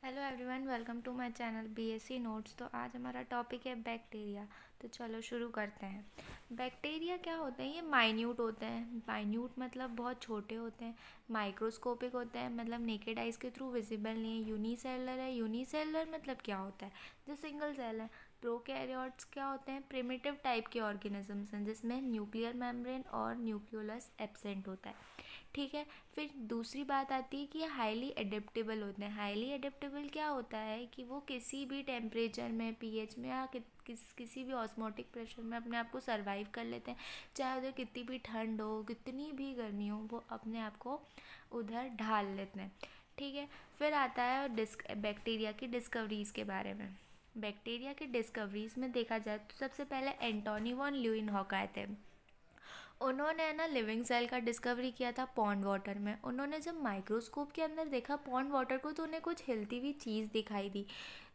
Hello everyone, welcome to my channel BSc notes. तो आज हमारा टॉपिक है बैक्टीरिया। तो चलो शुरू करते हैं। बैक्टीरिया क्या होते हैं? ये माइन्यूट होते हैं। माइन्यूट मतलब बहुत छोटे होते हैं। माइक्रोस्कोपिक होते हैं मतलब नेकेड आइज के थ्रू विजिबल नहीं है। यूनिसेलुलर है। यूनिसेलुलर मतलब क्या होता है? जो सिंगल सेल है। प्रोकैरियोट्स क्या होते हैं? प्रिमिटिव टाइप के ऑर्गेनिजम्स हैं जिसमें न्यूक्लियर मेम्ब्रेन और न्यूक्लियोलस एब्सेंट होता है। ठीक है। फिर दूसरी बात आती है कि ये हाईली एडेप्टेबल होते हैं। हाईली एडेप्टेबल क्या होता है कि वो किसी भी टेम्परेचर में, पीएच में या किसी भी ऑस्मोटिक प्रेशर में अपने आप को सर्वाइव कर लेते हैं। चाहे उधर कितनी भी ठंड हो, कितनी भी गर्मी हो, वो अपने आप को उधर ढाल लेते हैं। ठीक है। फिर आता है बैक्टीरिया की डिस्कवरीज़ के बारे में। बैक्टीरिया की डिस्कवरीज़ में देखा जाए तो सबसे पहले एंटोनी वॉन ल्यूइनहॉक आए थे। उन्होंने है ना लिविंग सेल का डिस्कवरी किया था पॉन्ड वाटर में। उन्होंने जब माइक्रोस्कोप के अंदर देखा पॉन्ड वाटर को तो उन्हें कुछ हिलती हुई चीज़ दिखाई दी।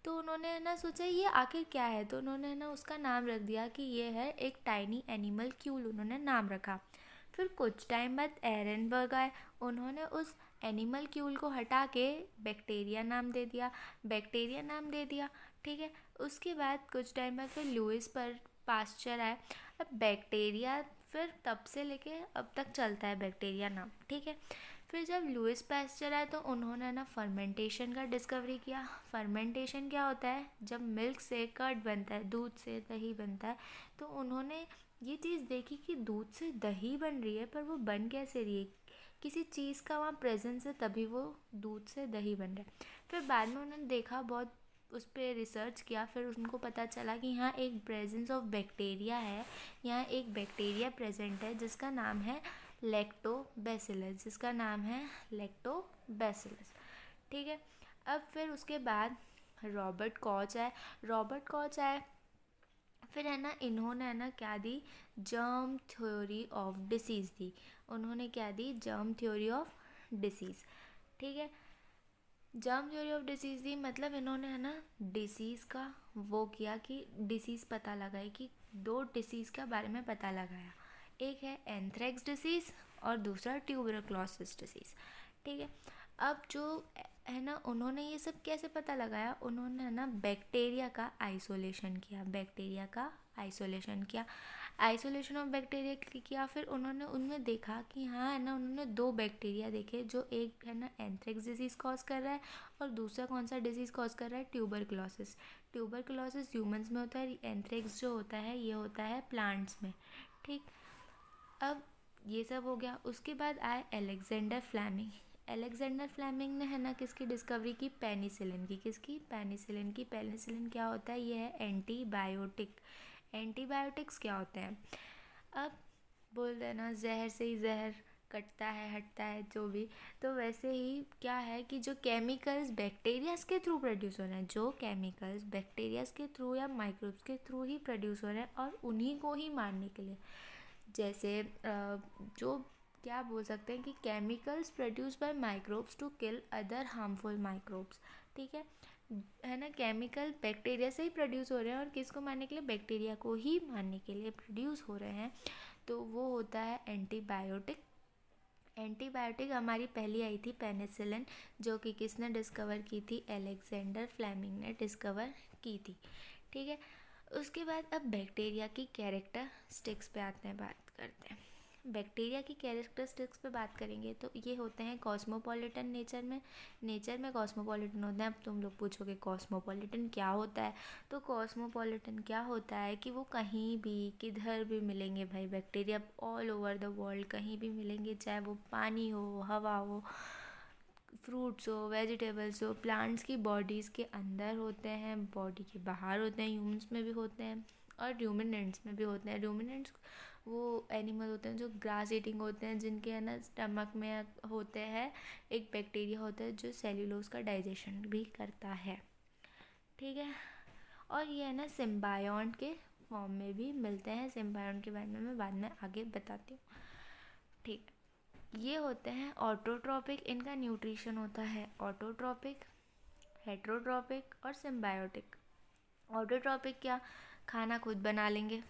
तो उन्होंने है ना सोचा ये आखिर क्या है। तो उन्होंने है ना उसका नाम रख दिया कि ये है एक टाइनी एनिमल क्यूल, उन्होंने नाम रखा। फिर कुछ टाइम बाद एरनबर्ग आए। उन्होंने उस एनिमल क्यूल को हटा के बैक्टीरिया नाम दे दिया। बैक्टीरिया नाम दे दिया। ठीक है। उसके बाद कुछ टाइम बाद फिर लुइस पर पास्चर आए। अब बैक्टीरिया फिर तब से लेके अब तक चलता है बैक्टीरिया नाम। ठीक है। फिर जब लुइस पास्चर आए तो उन्होंने ना फर्मेंटेशन का डिस्कवरी किया। फर्मेंटेशन क्या होता है? जब मिल्क से कर्ड बनता है, दूध से दही बनता है। तो उन्होंने ये चीज़ देखी कि दूध से दही बन रही है, पर वो बन कैसे रही है? किसी चीज़ का वहाँ प्रेजेंस है तभी वो दूध से दही बन रहा है। फिर बाद में उन्होंने देखा, बहुत उस पर रिसर्च किया। फिर उनको पता चला कि यहाँ एक प्रेजेंस ऑफ बैक्टीरिया है। यहाँ एक बैक्टीरिया प्रेजेंट है जिसका नाम है लैक्टोबैसिलस। जिसका नाम है लैक्टोबैसिलस। ठीक है। अब फिर उसके बाद रॉबर्ट कॉच आए। रॉबर्ट कॉच आए। फिर है ना इन्होंने है ना क्या दी? जर्म थ्योरी ऑफ डिसीज़ दी। उन्होंने क्या दी? Germ theory of disease. ठीक है। जर्म थ्योरी ऑफ डिसीज़ दी मतलब इन्होंने है ना डिसीज़ का वो किया कि डिसीज़ पता लगाई कि दो डिसीज़ के बारे में पता लगाया। एक है एंथ्रेक्स डिसीज़ और दूसरा ट्यूबरक्लोसिस डिसीज़। ठीक है। अब जो है ना उन्होंने ये सब कैसे पता लगाया? उन्होंने है ना बैक्टीरिया का आइसोलेशन किया। बैक्टीरिया का आइसोलेशन किया। आइसोलेशन ऑफ बैक्टीरिया किया। फिर उन्होंने उनमें देखा कि हाँ है ना, उन्होंने दो बैक्टीरिया देखे जो एक है ना एंथ्रेक्स डिजीज़ कॉज कर रहा है और दूसरा कौन सा डिजीज़ कॉज कर रहा है? ट्यूबरक्लोसिस। ट्यूबरक्लोसिस ह्यूमंस में होता है। एंथ्रेक्स जो होता है ये होता है प्लांट्स में। ठीक। अब ये सब हो गया। उसके बाद आए एलेक्जेंडर फ्लेमिंग। एलेक्जेंडर फ्लेमिंग ने है ना किसकी डिस्कवरी की? पेनिसिलिन की। किसकी? पेनिसिलिन की। पेनिसिलिन क्या होता है? ये है एंटीबायोटिक। एंटीबायोटिक्स क्या होते हैं? अब बोल देना जहर से ही जहर कटता है, हटता है, जो भी। तो वैसे ही क्या है कि जो केमिकल्स बैक्टीरियाज के थ्रू प्रोड्यूस हो रहे हैं, जो केमिकल्स बैक्टीरियाज के थ्रू या माइक्रोब्स के थ्रू ही प्रोड्यूस हो रहे हैं और उन्हीं को ही मारने के लिए, जैसे जो क्या बोल सकते हैं कि chemicals produce by microbes to kill other harmful microbes. ठीक है ना। केमिकल बैक्टीरिया से ही प्रोड्यूस हो रहे हैं और किसको मारने के लिए? बैक्टीरिया को ही मारने के लिए प्रोड्यूस हो रहे हैं। तो वो होता है एंटीबायोटिक। एंटीबायोटिक हमारी पहली आई थी पेनिसिलिन, जो कि किसने डिस्कवर की थी? एलेक्जेंडर फ्लेमिंग ने डिस्कवर की थी। ठीक है। उसके बाद अब बैक्टीरिया की कैरेक्टरिस्टिक्स पे आते हैं, बात करते हैं। बैक्टीरिया की कैरेक्टरिस्टिक्स पे बात करेंगे तो ये होते हैं कॉस्मोपॉलिटन नेचर में कॉस्मोपॉलिटन होते हैं। अब तुम लोग पूछोगे कॉस्मोपॉलिटन क्या होता है? तो कॉस्मोपॉलिटन क्या होता है कि वो कहीं भी किधर भी मिलेंगे भाई। Bacteria all over the world कहीं भी मिलेंगे, चाहे वो पानी हो, हवा हो, फ्रूट्स हो, वेजिटेबल्स हो, प्लांट्स की बॉडीज़ के अंदर होते हैं, बॉडी के बाहर होते हैं, ह्यूमंस में भी होते हैं और रूमिनेंट्स में भी होते हैं। रूमिनेंट्स वो एनिमल होते हैं जो ग्रास ईटिंग होते हैं, जिनके है ना स्टमक में होते हैं एक बैक्टीरिया होता है जो सेल्यूलोज का डाइजेशन भी करता है। ठीक है। और ये है ना सिम्बायोंट के फॉर्म में भी मिलते हैं। सिम्बायोंट के बारे में मैं बाद में आगे बताती हूँ। ठीक। ये होते हैं ऑटोट्रॉपिक। इनका न्यूट्रिशन होता है ऑटोट्रॉपिक, हेट्रोट्रॉपिक और सिम्बायोटिक। ऑटोट्रॉपिक क्या? खाना खुद बना लेंगे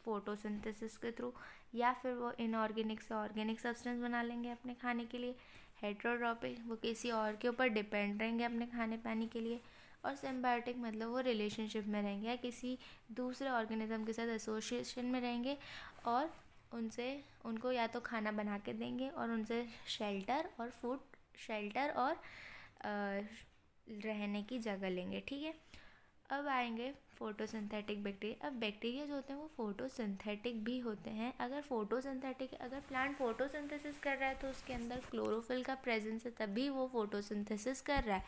फोटोसिंथेसिस के थ्रू, या फिर वो इनऑर्गेनिक से ऑर्गेनिक सब्सटेंस बना लेंगे अपने खाने के लिए। हेट्रोट्रॉपिक वो किसी और के ऊपर डिपेंड रहेंगे अपने खाने पाने के लिए। और सिम्बायोटिक मतलब वो रिलेशनशिप में रहेंगे या किसी दूसरे ऑर्गेनिज्म के साथ एसोसिएशन में रहेंगे और उनको या तो खाना बना के देंगे और उनसे शेल्टर और रहने की जगह लेंगे। ठीक है, अब आएंगे फोटोसिंथेटिक बैक्टीरिया। अब बैक्टीरिया जो होते हैं वो फोटोसिंथेटिक भी होते हैं। अगर प्लांट फोटोसिंथेसिस कर रहा है तो उसके अंदर क्लोरोफिल का प्रेजेंस है, तभी वो फोटोसिंथेसिस कर रहा है।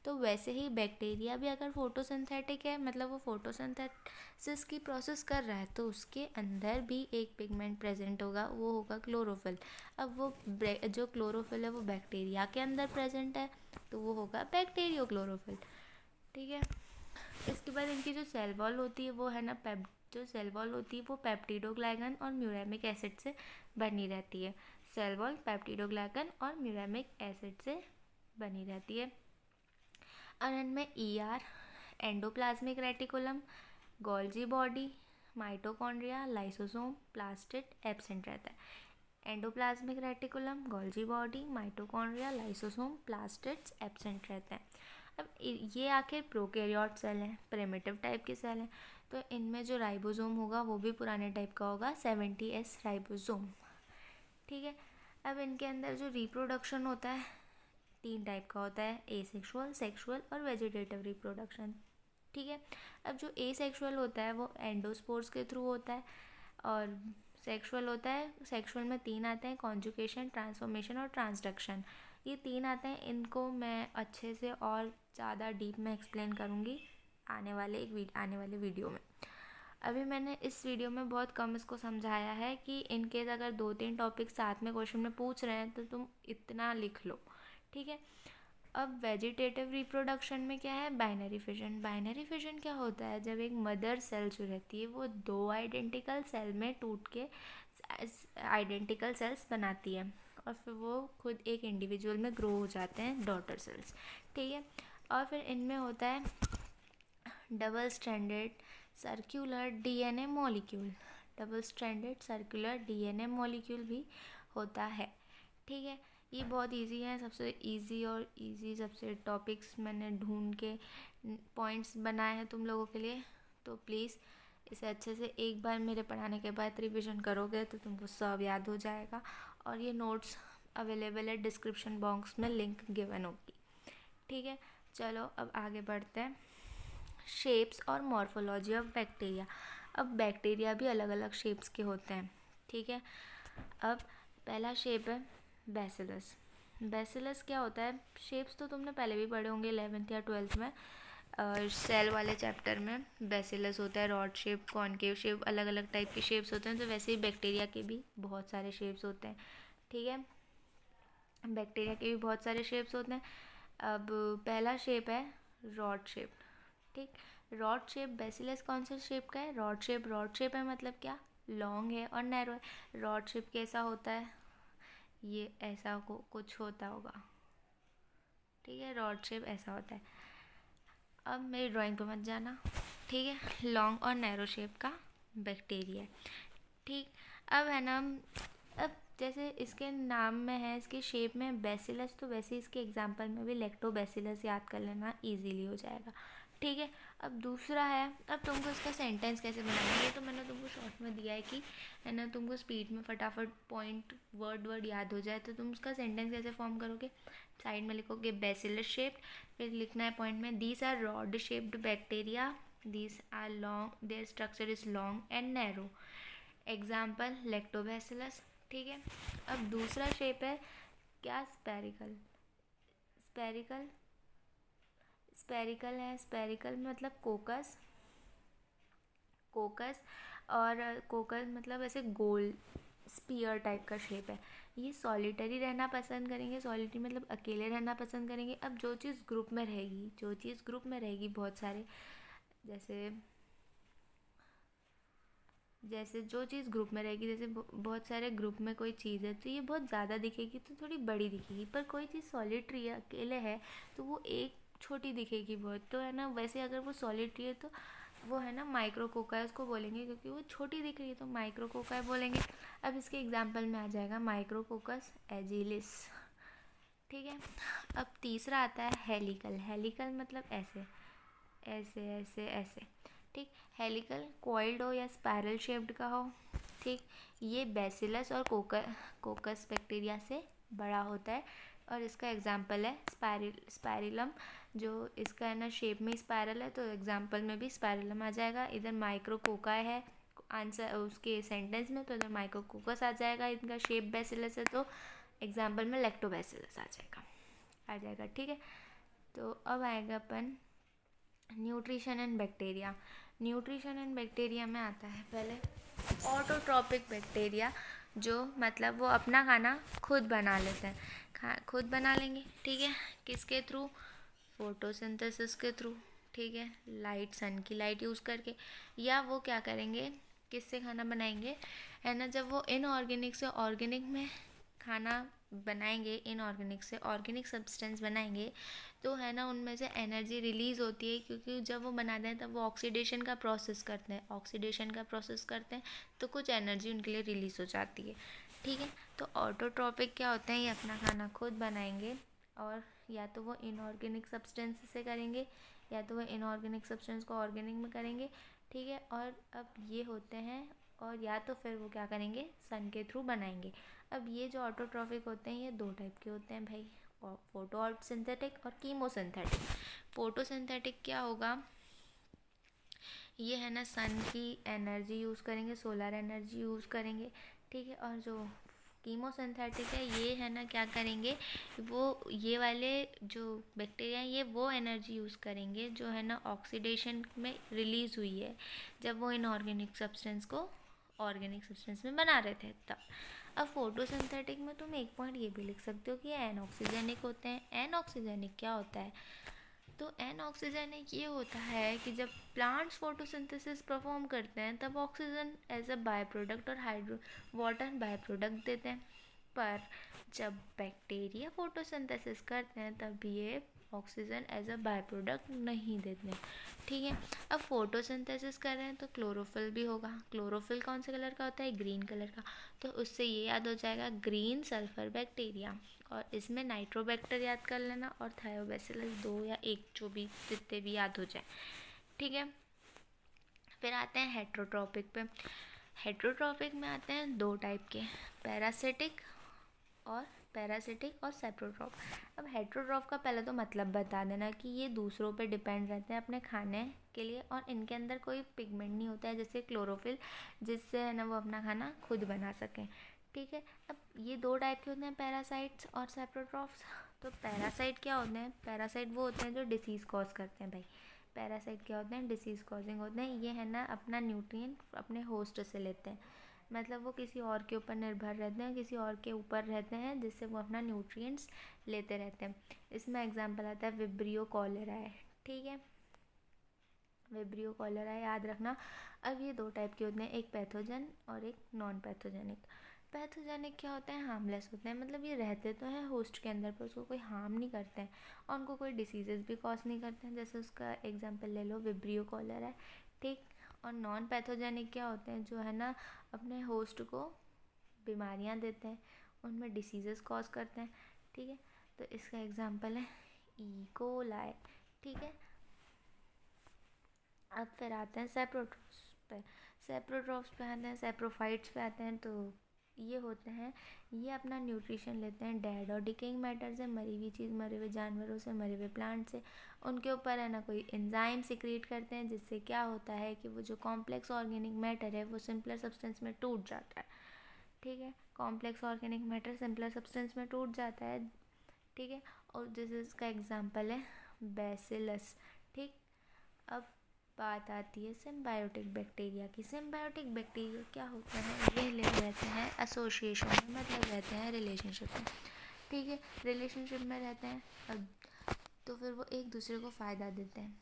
तो वैसे ही बैक्टीरिया भी अगर फोटोसिंथेटिक है, मतलब वो फोटोसिंथेसिस की प्रोसेस कर रहा है, तो उसके अंदर भी एक पिगमेंट प्रेजेंट होगा, वो होगा क्लोरोफिल। अब वो जो क्लोरोफिल है वो बैक्टीरिया के अंदर प्रेजेंट है, तो वो होगा बैक्टीरियो क्लोरोफिल। ठीक है, इसके बाद इनकी जो सेल वॉल होती है वो है ना जो सेल वॉल होती है वो पेप्टिडोग्लाइकन और म्यूरेमिक एसिड से बनी रहती है। सेल वॉल पेप्टिडोग्लाइकन और म्यूरेमिक एसिड से बनी रहती है। और इनमें ER, endoplasmic reticulum, Golgi body, mitochondria, lysosome, plastid absent रहता है। Endoplasmic reticulum, Golgi body, mitochondria, lysosome, plastids absent रहते हैं। अब ये आखिर प्रोकैरियोट सेल हैं, प्रिमिटिव टाइप के सेल हैं, तो इनमें जो राइबोसोम होगा वो भी पुराने टाइप का होगा, 70S राइबोसोम। ठीक है, अब इनके अंदर जो रिप्रोडक्शन होता है 3 टाइप का होता है, एसेक्सुअल, सेक्सुअल और वेजिटेटिव रिप्रोडक्शन। ठीक है, अब जो एसेक्सुअल होता है वो एंडोस्पोर्स के थ्रू होता है, और सेक्सुअल होता है, सेक्सुअल में 3 आते हैं, कॉन्जुगेशन, ट्रांसफॉर्मेशन और ट्रांसडक्शन। ये 3 आते हैं, इनको मैं अच्छे से और ज़्यादा डीप में एक्सप्लेन करूँगी आने वाले वीडियो में। अभी मैंने इस वीडियो में बहुत कम इसको समझाया है कि इनकेस अगर 2-3 टॉपिक साथ में क्वेश्चन में पूछ रहे हैं तो तुम इतना लिख लो। ठीक है, अब वेजिटेटिव रिप्रोडक्शन में क्या है, बाइनरी फिजन। बाइनरी फिजन क्या होता है, जब एक मदर सेल जो रहती है वो 2 आइडेंटिकल सेल में टूट के आइडेंटिकल सेल्स बनाती है और फिर वो खुद एक इंडिविजुअल में ग्रो हो जाते हैं, डॉटर सेल्स। ठीक है, और फिर इनमें होता है double stranded circular DNA molecule. Double stranded circular DNA molecule भी होता है। ठीक है, ये बहुत इजी है, सबसे इजी सबसे टॉपिक्स मैंने ढूंढ के पॉइंट्स बनाए हैं तुम लोगों के लिए। तो प्लीज़ इसे अच्छे से एक बार मेरे पढ़ाने के बाद रिवीजन करोगे तो तुमको सब याद हो जाएगा। और ये नोट्स अवेलेबल है डिस्क्रिप्शन बॉक्स में, लिंक गिवन होगी। ठीक है, चलो अब आगे बढ़ते हैं। शेप्स और मॉर्फोलॉजी ऑफ बैक्टीरिया। अब बैक्टीरिया भी अलग अलग शेप्स के होते हैं। ठीक है, अब पहला शेप है बैसिलस। बैसिलस क्या होता है, शेप्स तो तुमने पहले भी पढ़े होंगे 11th या 12th में, सेल वाले चैप्टर में। बैसिलस होता है रॉड शेप, कॉनकेव शेप, अलग अलग टाइप के शेप्स होते हैं। तो वैसे ही बैक्टीरिया के भी बहुत सारे शेप्स होते हैं। ठीक है, बैक्टीरिया के भी बहुत सारे शेप्स होते हैं। अब पहला शेप है रॉड शेप। ठीक, रॉड शेप बैसिलस कौन सा शेप का है, रॉड शेप है, मतलब क्या, लॉन्ग है और नैरो है। रॉड शेप कैसा होता है, ये ऐसा कुछ होता होगा। ठीक है, रॉड शेप ऐसा होता है। अब मेरी ड्राइंग पे मत जाना। ठीक है, लॉन्ग और नैरो शेप का बैक्टीरिया। ठीक, अब है ना, अब जैसे इसके नाम में है, इसके शेप में बैसिलस, तो वैसे इसके एग्जाम्पल में भी लैक्टोबैसिलस याद कर लेना, इजीली हो जाएगा। ठीक है, अब दूसरा है, अब तुमको इसका सेंटेंस कैसे बनाना है, ये तो मैंने तुमको शॉर्ट में दिया है कि है ना, तुमको स्पीड में फटाफट पॉइंट वर्ड याद हो जाए, तो तुम उसका सेंटेंस कैसे फॉर्म करोगे। साइड में लिखोगे बैसिलस शेप्ड, फिर लिखना है पॉइंट में, these are rod shaped bacteria, these are long, their structure is long and narrow. Example Lactobacillus. ठीक है, अब दूसरा शेप है क्या, स्पेरिकल। स्पेरिकल है, स्पेरिकल मतलब कोकस और कोकस मतलब ऐसे गोल स्पीयर टाइप का शेप है। ये सॉलिटरी रहना पसंद करेंगे, सॉलिटरी मतलब अकेले रहना पसंद करेंगे। अब जो चीज़ ग्रुप में रहेगी बहुत सारे, जैसे जो चीज़ ग्रुप में रहेगी, जैसे बहुत सारे ग्रुप में कोई चीज़ है तो ये बहुत ज़्यादा दिखेगी, तो थोड़ी बड़ी दिखेगी। पर कोई चीज़ सॉलिटरी है, अकेले है, तो वो एक छोटी दिखेगी बहुत, तो है ना। वैसे अगर वो सॉलिटरी है तो वो है ना माइक्रोकोका उसको बोलेंगे, क्योंकि वो छोटी दिख रही है तो माइक्रोकोका बोलेंगे। अब इसके एग्जाम्पल में आ जाएगा माइक्रोकोकस एजिलिस। ठीक है। अब तीसरा आता है हेलिकल। हेलिकल मतलब ऐसे ऐसे ऐसे ऐसे, ठीक। हेलिकल कॉइल्ड हो या स्पायरल शेप्ड का हो, ठीक। ये बैसिलस और कोकस बैक्टीरिया से बड़ा होता है और इसका एग्जाम्पल है स्पायरिलम। जो इसका है ना शेप में स्पायरल है तो एग्जाम्पल में भी स्पायरिलम आ जाएगा। इधर माइक्रोकोका है आंसर उसके सेंटेंस में, तो इधर माइक्रोकोकस आ जाएगा। इनका शेप बैसिलस है तो एग्जाम्पल में लैक्टोबैसिलस आ जाएगा, ठीक है। तो अब आएगा अपन nutrition and bacteria. Nutrition and bacteria में आता है पहले ऑटोट्रॉपिक बैक्टीरिया, जो मतलब वो अपना खाना खुद बना लेते हैं, खुद बना लेंगे, ठीक है। किसके थ्रू? फोटोसिंथेसिस के थ्रू, ठीक है। लाइट, सन की लाइट यूज़ करके। या वो क्या करेंगे, किससे खाना बनाएंगे, है ना, जब वो इनऑर्गेनिक से ऑर्गेनिक में खाना बनाएंगे, इनऑर्गेनिक से ऑर्गेनिक सब्सटेंस बनाएंगे, तो है ना उनमें से एनर्जी रिलीज़ होती है, क्योंकि जब वो बनाते हैं तब वो ऑक्सीडेशन का प्रोसेस करते हैं। ऑक्सीडेशन का प्रोसेस करते हैं तो कुछ एनर्जी उनके लिए रिलीज़ हो जाती है, ठीक है। तो ऑटोट्रॉपिक क्या होते हैं, ये अपना खाना खुद बनाएंगे और या तो वो इनऑर्गेनिक सब्सटेंस से करेंगे या तो वो इनऑर्गेनिक सब्सटेंस को ऑर्गेनिक में करेंगे, ठीक है। और अब ये होते हैं, और या तो फिर वो क्या करेंगे, सन के थ्रू बनाएंगे। अब ये जो ऑटोट्रॉफिक होते हैं ये दो टाइप के होते हैं भाई, फोटो सिंथेटिक और कीमोसिंथेटिक। फोटोसिंथेटिक क्या होगा, ये है ना सन की एनर्जी यूज़ करेंगे, सोलर एनर्जी यूज़ करेंगे, ठीक है। और जो कीमोसिंथेटिक है ये है ना क्या करेंगे, वो ये वाले जो बैक्टीरिया हैं ये वो एनर्जी यूज़ करेंगे जो है ना ऑक्सीडेशन में रिलीज़ हुई है जब वो इनऑर्गेनिक सब्सटेंस को ऑर्गेनिक सब्सटेंस में बना रहे थे तब। अब फोटोसिंथेटिक में तुम एक पॉइंट ये भी लिख सकते हो कि एनऑक्सीजेनिक होते हैं। एनऑक्सीजेनिक क्या होता है, तो एनऑक्सीजेनिक ये होता है कि जब प्लांट्स फोटोसिंथेसिस परफॉर्म करते हैं तब oxygen as a by product और हाइड्रो वाटर बाय प्रोडक्ट देते हैं, पर जब बैक्टीरिया फोटोसिंथेसिस करते हैं तब ये oxygen as a by product नहीं देते हैं, ठीक है। अब फोटोसिंथेसिस कर रहे हैं तो क्लोरोफिल भी होगा। क्लोरोफिल कौन से कलर का होता है, ग्रीन कलर का, तो उससे ये याद हो जाएगा ग्रीन सल्फर बैक्टीरिया। और इसमें नाइट्रोबैक्टर याद कर लेना और थायोबैसिलस, दो या एक जो भी जितने भी याद हो जाए, ठीक है। फिर आते हैं हेट्रोट्रॉपिक पे। हेट्रोट्रॉपिक में आते हैं दो टाइप के, पैरासिटिक और सेप्रोट्रॉप। अब हेट्रोट्रॉप का पहले तो मतलब बता देना कि ये दूसरों पे डिपेंड रहते हैं अपने खाने के लिए और इनके अंदर कोई पिगमेंट नहीं होता है जैसे क्लोरोफिल, जिससे है ना वो अपना खाना खुद बना सकें, ठीक है। अब ये दो टाइप के होते हैं, पैरासाइट्स और सेप्रोट्रॉप्स। तो पैरासाइट क्या होते हैं, पैरासाइट वो होते हैं जो डिसीज़ कॉज करते हैं भाई। पैरासाइट क्या होते हैं, डिसीज़ कॉजिंग होते हैं। ये है ना अपना न्यूट्रिएंट अपने होस्ट से लेते हैं, मतलब वो किसी और के ऊपर निर्भर रहते हैं, किसी और के ऊपर रहते हैं जिससे वो अपना न्यूट्रिएंट्स लेते रहते हैं। इसमें एग्जांपल आता है विब्रियो कॉलेरा है, ठीक है। विब्रियो कॉलेरा याद रखना। अब ये दो टाइप के होते हैं, एक पैथोजन और एक नॉन पैथोजेनिक। पैथोजेनिक क्या होते हैं, हार्मलेस होते हैं, मतलब ये रहते तो हैं होस्ट के अंदर पर उसको कोई हार्म नहीं करते हैं और उनको कोई डिसीजेस भी कॉज नहीं करते हैं। जैसे उसका एग्जांपल ले लो, विब्रियो कॉलेरा है, ठीक। और नॉन पैथोजेनिक क्या होते हैं, जो है ना अपने होस्ट को बीमारियां देते हैं, उनमें डिसीजेस कॉज करते हैं, ठीक है। तो इसका एग्जांपल है इकोलाई, ठीक है। अब फिर आते हैं सेप्रोट्रॉप्स पे। सेप्रोट्रॉप्स पे आते हैं, सेप्रोफाइट्स पे आते हैं। तो ये होते हैं, ये अपना न्यूट्रिशन लेते हैं डेड और डिकेइंग मैटर से, मरी हुई चीज़, मरे हुए जानवरों से, मरे हुए प्लांट से। उनके ऊपर है ना कोई एंजाइम सिक्रीट करते हैं जिससे क्या होता है कि वो जो कॉम्प्लेक्स ऑर्गेनिक मैटर है वो सिंपलर सब्सटेंस में टूट जाता है, ठीक है। Complex organic matter simpler substance में टूट जाता है, ठीक है। और दिस इसका एग्जाम्पल है बैसिलस, ठीक। अब बात आती है सिम्बायोटिक बैक्टीरिया की। सिम्बायोटिक बैक्टीरिया क्या होता है, ये लोग रहते हैं एसोसिएशन में, मतलब रहते हैं रिलेशनशिप में, ठीक है। रिलेशनशिप में रहते हैं अब तो फिर वो एक दूसरे को फ़ायदा देते हैं,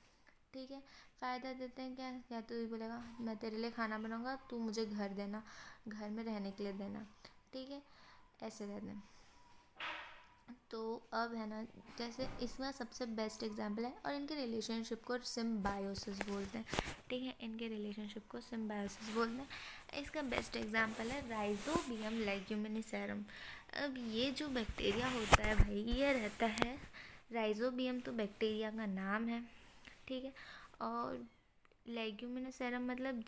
ठीक है। फ़ायदा देते हैं क्या, या तो ये बोलेगा मैं तेरे लिए खाना बनाऊंगा, तू मुझे घर देना, घर में रहने के लिए देना, ठीक है, ऐसे रहते हैं। तो अब है ना जैसे इसमें सबसे बेस्ट एग्जांपल है, और इनके रिलेशनशिप को सिम्बायोसिस बोलते हैं, ठीक है। इनके रिलेशनशिप को सिम्बायोसिस बोलते हैं। इसका बेस्ट एग्जांपल है राइजोबियम लेग्यूमिनिसेरम। अब ये जो बैक्टीरिया होता है भाई, ये रहता है राइजोबियम, तो बैक्टीरिया का नाम है, ठीक है। और लेग्यूमिनोसेरम मतलब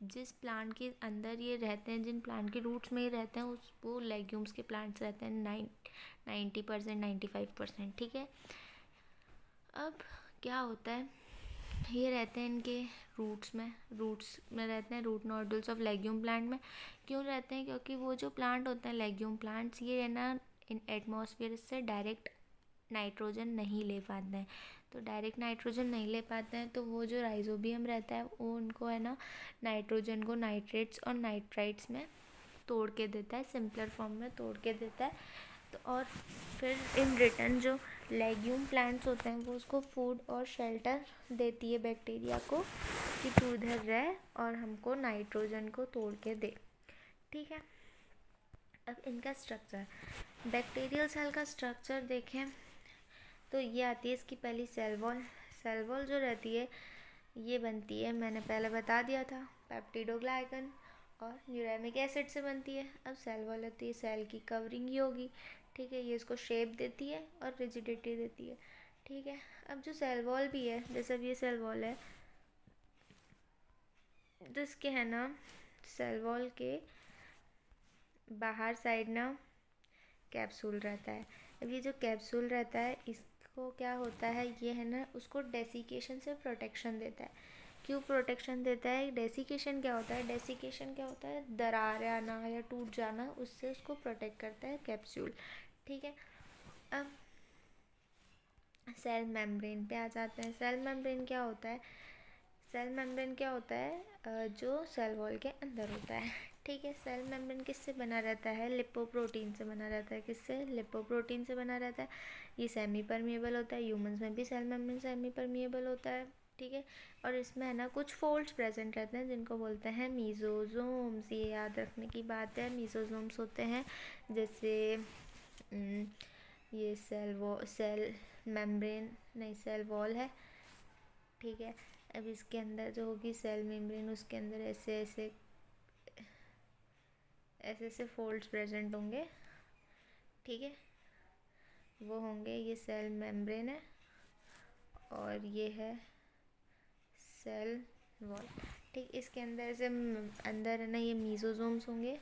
जिस प्लांट के अंदर ये रहते हैं, जिन प्लांट के रूट्स में ये रहते हैं, उस वो लेग्यूम्स के प्लांट्स रहते हैं 90%, 95%, ठीक है। अब क्या होता है, ये रहते हैं इनके रूट्स में रहते हैं, रूट नोडुल्स ऑफ लेग्यूम प्लांट में। क्यों रहते हैं? क्योंकि वो जो प्लांट होते हैं लेग्यूम प्लांट्स, ये है ना इन एटमॉस्फेयर से डायरेक्ट नाइट्रोजन नहीं ले पाते हैं। तो डायरेक्ट नाइट्रोजन नहीं ले पाते हैं, तो वो जो राइजोबियम रहता है वो उनको है ना नाइट्रोजन को नाइट्रेट्स और नाइट्राइट्स में तोड़ के देता है, सिंपलर फॉर्म में तोड़ के देता है। तो और फिर इन रिटर्न जो लेग्यूम प्लांट्स होते हैं वो उसको फूड और शेल्टर देती है बैक्टीरिया को, कि तू इधर रह और हमको नाइट्रोजन को तोड़ के दे, ठीक है। अब इनका स्ट्रक्चर, बैक्टीरियल सेल का स्ट्रक्चर देखें तो ये आती है इसकी पहली सेल वॉल जो रहती है ये बनती है, मैंने पहले बता दिया था, पेप्टिडोग्लाइकन और न्यूरेमिक एसिड से बनती है। अब सेल वॉल होती है, सेल की कवरिंग ही होगी, ठीक है, ये इसको शेप देती है और रिजिडिटी देती है, ठीक है। अब जो सेल वॉल भी है, जैसे अब ये सेल वॉल है, जिसके है ना सेल वॉल के बाहर साइड ना कैप्सूल रहता है। अब ये जो कैप्सूल रहता है इसको क्या होता है, ये है ना उसको डेसिकेशन से प्रोटेक्शन देता है। क्यों प्रोटेक्शन देता है? डेसिकेशन क्या होता है? डेसिकेशन क्या होता है? दरार आना या टूट जाना, उससे उसको प्रोटेक्ट करता है कैप्सूल, ठीक है। अब सेल मेम्ब्रेन पे आ जाते हैं। सेल मेम्ब्रेन क्या होता है? सेल मेम्ब्रेन क्या होता है? जो सेल वॉल के अंदर होता है, ठीक है। सेल मेम्ब्रेन किससे बना रहता है? लिपोप्रोटीन से बना रहता है। किससे? लिपोप्रोटीन से बना रहता है। ये सेमी परमिएबल होता है, ह्यूमंस में भी सेल मेम्ब्रेन सेमी परमिएबल होता है, ठीक है। और इसमें है ना कुछ फोल्ड्स प्रेजेंट रहते हैं जिनको बोलते हैं मीजोजोम्स। ये याद रखने की बात है, मीजोजोम्स होते हैं जैसे ये सेल मेम्ब्रेन नहीं सेल वॉल है, ठीक है। अब इसके अंदर जो होगी सेल मेम्ब्रेन, उसके अंदर ऐसे ऐसे फोल्ड्स प्रेजेंट होंगे, ठीक है, वो होंगे, ये सेल मेम्ब्रेन है और ये है सेल वॉल, ठीक। इसके अंदर से अंदर है ना ये मीजोजोम्स होंगे,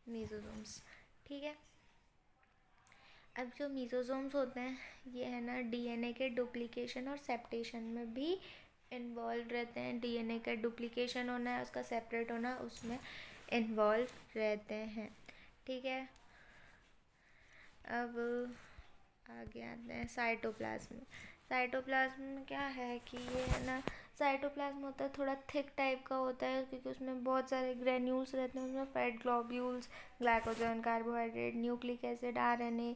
मीजोजोम्स, ठीक है। अब जो मीजोजोम्स होते हैं ये है ना डीएनए के डुप्लीकेशन और सेप्टेशन में भी इन्वॉल्व रहते हैं। डीएनए का डुप्लीकेशन होना है, उसका सेपरेट होना, उसमें इन्वॉल्व रहते हैं, ठीक है। अब आगे आते हैं साइटोप्लाज्म। साइटोप्लाज्म में क्या है कि ये है ना साइटोप्लाज्म होता है थोड़ा थिक टाइप का होता है, क्योंकि उसमें बहुत सारे ग्रेन्यूल्स रहते हैं, उसमें fat globules, glycogen, carbohydrate, nucleic acid, RNA,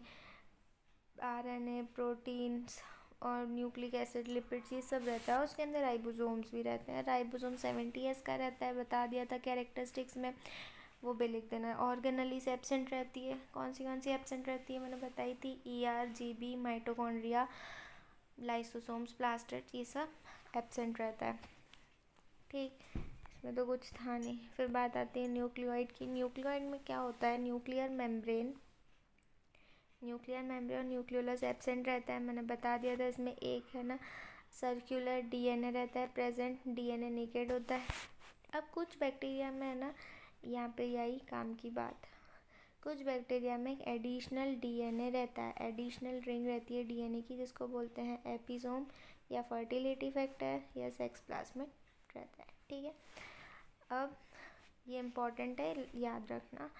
proteins और न्यूक्लिक एसिड, लिपिड्स, ये सब रहता है। उसके अंदर राइबोसोम्स भी रहते हैं। राइबोसोम 70S का रहता है, बता दिया था कैरेक्टरिस्टिक्स में, वो भी लिख देना। ऑर्गेनली से एब्सेंट रहती है। कौन सी एब्सेंट रहती है मैंने बताई थी, ER, GB, mitochondria, lysosomes, plastid, ये सब एब्सेंट रहता है, ठीक। इसमें तो कुछ था नहीं। फिर बात आती है न्यूक्लियोइड की। न्यूक्लियोइड में क्या होता है? न्यूक्लियर मेम्ब्रेन और न्यूक्लियोलस एब्सेंट रहता है, मैंने बता दिया था। इसमें एक है ना सर्कुलर डीएनए रहता है प्रेजेंट, डीएनए नेकेड होता है। अब कुछ बैक्टीरिया में है ना, यहाँ पे यही काम की बात, कुछ बैक्टीरिया में एक एडिशनल डीएनए रहता है, एडिशनल रिंग रहती है डीएनए की, जिसको बोलते हैं एपिसोम या फर्टिलिटी फैक्टर या सेक्स प्लाज्मिड रहता है, ठीक है। अब ये इम्पॉर्टेंट है, याद रखना।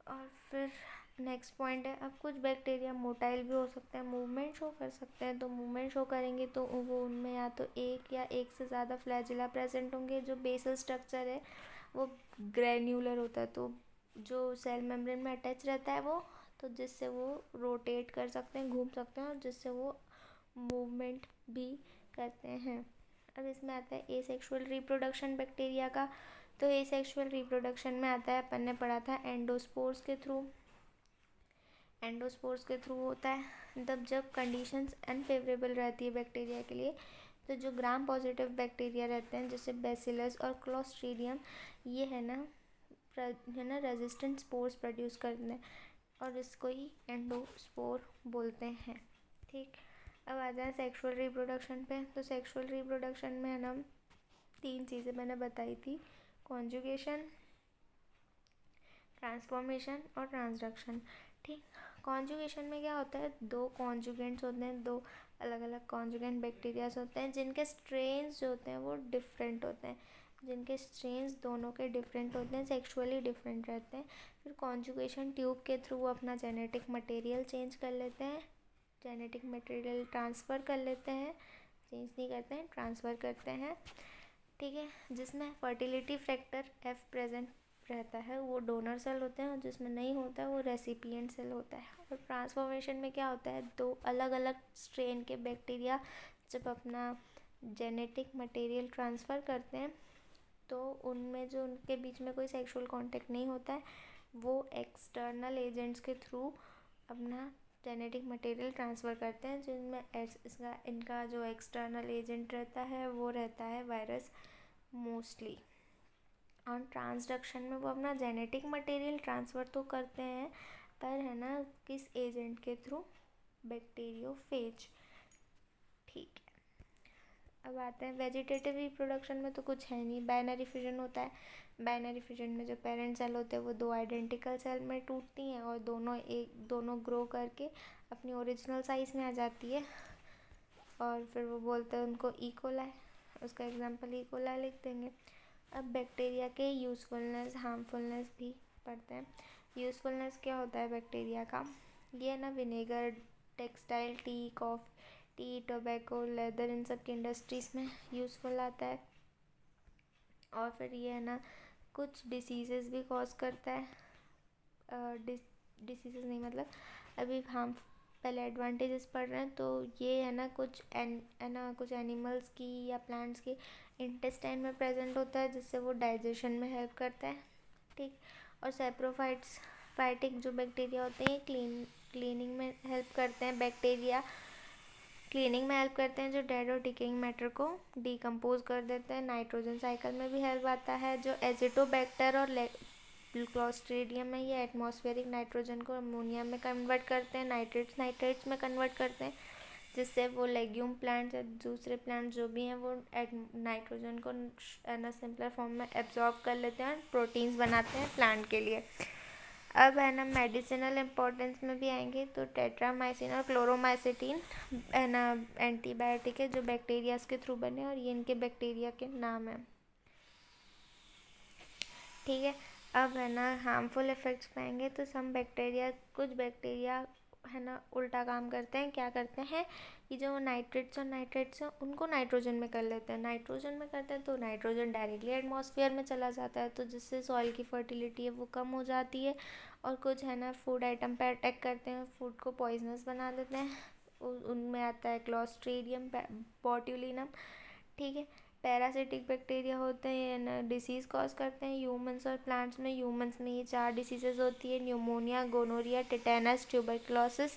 और फिर नेक्स्ट पॉइंट है, अब कुछ बैक्टीरिया मोटाइल भी हो सकते हैं, मूवमेंट शो कर सकते हैं। तो मूवमेंट शो करेंगे तो वो उनमें या तो एक या एक से ज़्यादा फ्लैजिला प्रेजेंट होंगे। जो बेसल स्ट्रक्चर है वो ग्रेन्यूलर होता है, तो जो सेल मेम्ब्रेन में अटैच रहता है वो, तो जिससे वो रोटेट कर सकते हैं, घूम सकते हैं, और जिससे वो मूवमेंट भी करते हैं। अब इसमें आता है एसेक्सुअल रिप्रोडक्शन बैक्टीरिया का। तो एसेक्सुअल रिप्रोडक्शन में आता है, अपन ने पढ़ा था एंडोस्पोर्स के थ्रू होता है। तब जब कंडीशंस अनफेवरेबल रहती है बैक्टीरिया के लिए, तो जो ग्राम पॉजिटिव बैक्टीरिया रहते हैं जैसे बैसिलस और क्लोस्ट्रीडियम, ये है ना रेजिस्टेंट स्पोर्स प्रोड्यूस करते हैं और इसको ही एंडोस्पोर बोलते हैं। ठीक, अब आ जाए सेक्सुअल रिप्रोडक्शन पे। तो सेक्सुअल रिप्रोडक्शन में है ना 3 चीज़ें मैंने बताई थी, कॉन्जुगेशन, ट्रांसफॉर्मेशन और ट्रांसडक्शन। ठीक, कॉन्जुगेशन में क्या होता है, 2 कॉन्जुगेंट्स होते हैं, 2 अलग अलग कॉन्जुगेंट बैक्टीरियाज होते हैं जिनके स्ट्रेन्स जो होते हैं वो डिफरेंट होते हैं, जिनके स्ट्रेन्स दोनों के डिफरेंट होते हैं, सेक्सुअली डिफरेंट रहते हैं। फिर कॉन्जुगेशन ट्यूब के थ्रू अपना जेनेटिक मटेरियल चेंज कर लेते हैं, जेनेटिक मटेरियल ट्रांसफ़र कर लेते हैं, चेंज नहीं करते हैं, ट्रांसफ़र करते हैं। ठीक है, जिसमें फर्टिलिटी फैक्टर F प्रेजेंट रहता है वो डोनर सेल होते हैं, और जिसमें नहीं होता है वो रेसिपिएंट सेल होता है। और ट्रांसफॉर्मेशन में क्या होता है, 2 अलग अलग स्ट्रेन के बैक्टीरिया जब अपना जेनेटिक मटेरियल ट्रांसफ़र करते हैं तो उनमें जो उनके बीच में कोई सेक्सुअल कांटेक्ट नहीं होता है, वो एक्सटर्नल एजेंट्स के थ्रू अपना जेनेटिक मटेरियल ट्रांसफ़र करते हैं, जिनमें इनका जो एक्सटर्नल एजेंट रहता है वो रहता है वायरस मोस्टली। और ट्रांसडक्शन में वो अपना जेनेटिक मटेरियल ट्रांसफ़र तो करते हैं पर है ना किस एजेंट के थ्रू, बैक्टीरियोफेज। ठीक है, अब आते हैं वेजिटेटिव रिप्रोडक्शन में। तो कुछ है नहीं, बाइनरी फिजन होता है। बाइनरी फिजन में जो पेरेंट सेल होते हैं वो 2 आइडेंटिकल सेल में टूटती हैं और दोनों ग्रो करके अपनी ओरिजिनल साइज़ में आ जाती है, और फिर वो बोलते हैं उनको इकोलाई, उसका एग्जांपल इकोलाई लिख देंगे। अब बैक्टीरिया के यूज़फुलनेस, हार्मफुलनेस भी पढ़ते हैं। यूज़फुलनेस क्या होता है बैक्टीरिया का, ये ना vinegar, textile, tea, tobacco, leather, इन सब की इंडस्ट्रीज़ में यूज़फुल आता है। और फिर ये है ना कुछ डिसीज़ेस भी कॉज करता है, डिसीज़ेस नहीं मतलब अभी हम पहले एडवांटेजेस पढ़ रहे हैं। तो ये है ना कुछ एनिमल्स की या प्लांट्स की इंटेस्टाइन में प्रेजेंट होता है, जिससे वो डाइजेशन में हेल्प करता है। ठीक, और सेप्रोफाइटिक जो बैक्टीरिया होते हैं क्लीनिंग में हेल्प करते हैं, बैक्टीरिया क्लीनिंग में हेल्प करते हैं जो डेड और डिकेइंग मैटर को डिकम्पोज कर देते हैं। नाइट्रोजन साइकिल में भी हेल्प आता है। जो एजिटोबैक्टर और क्लोस्ट्रीडियम में ये एटमॉस्फेरिक नाइट्रोजन को अमोनिया में कन्वर्ट करते हैं, नाइट्रेट्स में कन्वर्ट करते हैं, जिससे वो लेग्यूम प्लांट्स या दूसरे प्लांट्स जो भी हैं वो नाइट्रोजन को सिंपलर फॉर्म में एब्जॉर्ब कर लेते हैं और प्रोटीन्स बनाते हैं प्लांट के लिए। अब है ना मेडिसिनल इम्पोर्टेंस में भी आएंगे। तो टेट्रामाइसिन और क्लोरोमाइसिटीन है ना एंटीबायोटिक है जो बैक्टीरियाज के थ्रू बने, और ये इनके बैक्टीरिया के नाम हैं। ठीक है, अब है ना हार्मफुल इफ़ेक्ट्स पाएंगे। तो कुछ बैक्टीरिया है ना उल्टा काम करते हैं। क्या करते हैं कि जो नाइट्रेट्स हैं उनको नाइट्रोजन में कर लेते हैं, नाइट्रोजन में करते हैं तो नाइट्रोजन डायरेक्टली एटमॉस्फेयर में चला जाता है, तो जिससे सॉइल की फर्टिलिटी है वो कम हो जाती है। और कुछ है ना फूड आइटम पे अटैक करते हैं, फूड को पॉइजनस बना देते हैं। उनमें आता है क्लोस्ट्रीडियम बोट्यूलिनम। ठीक है, पैरासिटिक बैक्टीरिया होते हैं ना डिसीज़ कॉज करते हैं ह्यूमंस और प्लांट्स में। ह्यूमंस में ये 4 डिसीजेज होती है, न्यूमोनिया, गोनोरिया, टेटेनस, ट्यूबरक्लोसिस,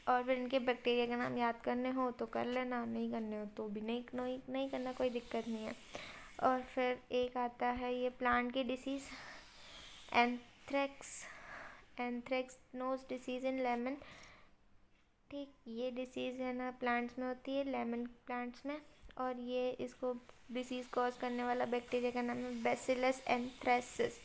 और फिर इनके बैक्टीरिया का नाम याद करने हो तो कर लेना, नहीं करने हो तो भी नहीं करना, कोई दिक्कत नहीं है। और फिर एक आता है ये प्लांट की डिसीज़, एंथ्रेक्नोज डिसीज़ इन लेमन। ठीक, ये डिसीज़ है ना प्लांट्स में होती है, लेमन प्लांट्स में, और ये इसको डिसीज़ कॉज करने वाला बैक्टीरिया का नाम है बैसिलस एंथ्रेसिस।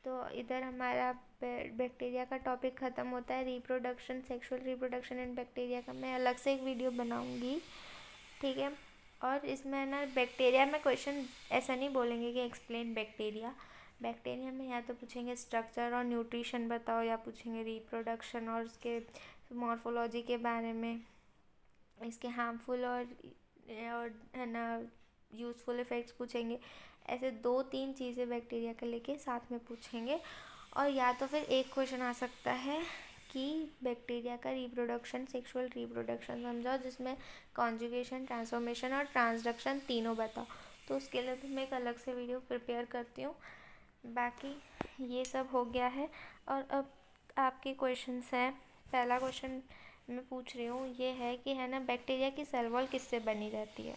तो इधर हमारा बैक्टीरिया का टॉपिक ख़त्म होता है। Reproduction, sexual reproduction and bacteria का मैं अलग से एक वीडियो बनाऊंगी। ठीक है, और इसमें ना बैक्टीरिया में क्वेश्चन ऐसा नहीं बोलेंगे कि एक्सप्लेन बैक्टीरिया में या तो पूछेंगे स्ट्रक्चर और न्यूट्रिशन बताओ, या पूछेंगे रिप्रोडक्शन और उसके मॉर्फोलॉजी के बारे में, इसके हार्मफुल और है ना यूज़फुल इफ़ेक्ट्स पूछेंगे। ऐसे 2-3 चीज़ें बैक्टीरिया के लेके साथ में पूछेंगे। और या तो फिर एक क्वेश्चन आ सकता है कि बैक्टीरिया का रिप्रोडक्शन, सेक्सुअल रिप्रोडक्शन समझाओ, जिसमें कॉन्जुगेशन, ट्रांसफॉर्मेशन और ट्रांसडक्शन तीनों बताओ। तो उसके लिए भी मैं एक अलग से वीडियो प्रिपेयर करती हूँ। बाकी ये सब हो गया है, और अब आपके क्वेश्चंस हैं। पहला क्वेश्चन मैं पूछ रही हूँ ये है कि है ना, बैक्टीरिया की सेल वॉल किससे बनी रहती है?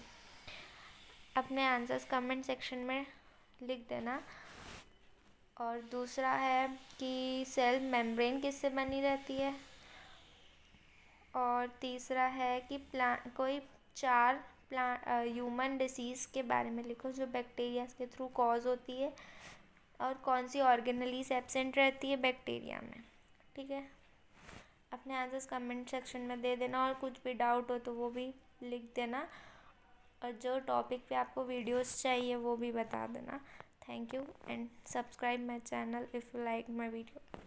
अपने आंसर्स कमेंट सेक्शन में लिख देना। और दूसरा है कि सेल मेम्ब्रेन किससे बनी रहती है? और तीसरा है कि कोई 4 ह्यूमन डिसीज़ के बारे में लिखो जो बैक्टीरिया के थ्रू कॉज होती है, और कौन सी ऑर्गेनलीज एब्सेंट रहती है बैक्टीरिया में। ठीक है, अपने आंसर्स कमेंट सेक्शन में दे देना, और कुछ भी डाउट हो तो वो भी लिख देना, और जो टॉपिक पे आपको वीडियोस चाहिए वो भी बता देना। Thank you and subscribe my channel if you like my video.